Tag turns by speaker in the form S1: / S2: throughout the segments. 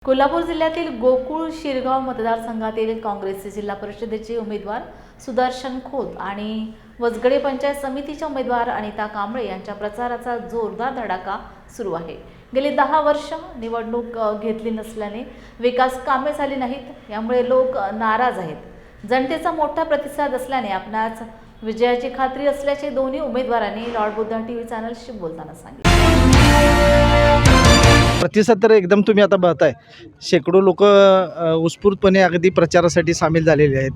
S1: कोल्हापूर जिल्ह्यातील गोकुळ शिरगाव मतदारसंघातील काँग्रेसचे जिल्हा परिषदेचे उमेदवार सुदर्शन खोत आणि वसगडे पंचायत समितीच्या उमेदवार अनिता कांबळे यांच्या प्रचाराचा जोरदार धडाका सुरू आहे। गेली 10 वर्ष निवडणूक घेतली नसल्याने विकास कामे झाली नाहीत, यामुळे लोक नाराज आहेत। जनतेचा मोठा प्रतिसाद असल्याने आपणास विजयाची खात्री असल्याचे दोन्ही उमेदवारांनी लॉर्ड बुद्धा टीव्ही चॅनलशी बोलताना सांगितले।
S2: प्रतिसाद तर एकदम तुम्ही आता पाहताय, शेकडो लोक उत्स्फूर्तपणे अगदी प्रचारासाठी सामील झालेले आहेत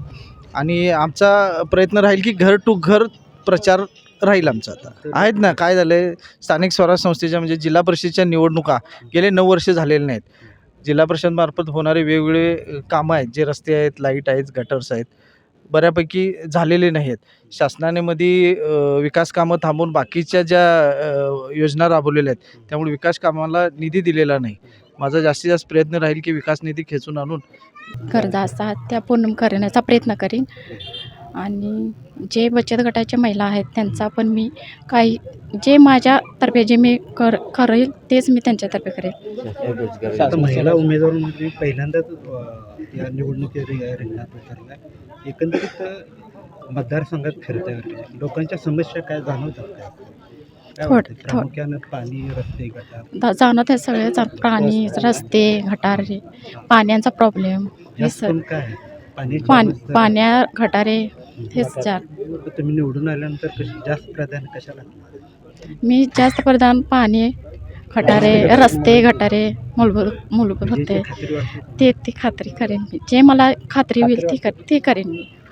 S2: आणि आमचा प्रयत्न राहील की घर टू घर प्रचार राहील आमचा। आता आहेत ना, काय झालंय, स्थानिक स्वराज्य संस्थेच्या म्हणजे जिल्हा परिषदेच्या निवडणुका गेले 9 वर्ष झालेले नाहीत। जिल्हा परिषदमार्फत होणारे वेगवेगळे कामं आहेत, जे रस्ते आहेत, लाईट आहेत, गटर्स आहेत, बऱ्यापैकी झालेले नाही आहेत। शासनाने मध्ये विकास कामं थांबवून बाकीच्या ज्या योजना राबवलेल्या आहेत, त्यामुळे विकास कामाला निधी दिलेला नाही। माझा जास्तीत जास्त प्रयत्न राहील की विकास निधी खेचून आणून
S3: गरजा असतात त्या पूर्ण करण्याचा प्रयत्न करीन आणि जे बचत गटाच्या महिला आहेत त्यांचा पण मी काही जे माझ्यातर्फे जे मी करेल तेच मी त्यांच्यातर्फे करेल।
S4: आता महिला उमेदवारांमध्ये पहिल्यांदाच या निवडणुकीत रिंगणात उतरला, एकंदरीत मतदारसंघात फिरताय, लोकांच्या समस्या काय जाणवतात काय वाटतं? प्रामुख्यानं पाणी, रस्ते, गटार
S3: जाणवत आहे सगळे, पाणी, रस्ते, गटारे, पाण्याचा प्रॉब्लेम हे सर पाण्या गटारे हेच चार।
S4: तुम्ही निवडून आल्यानंतर जास्त प्राधान्य कशाला?
S3: मी जास्त प्रधान पाणी, गटारे, रस्ते, गटारे मूलभूत होते ते खात्री करेन मी, जे मला खात्री होईल ती करेन मी।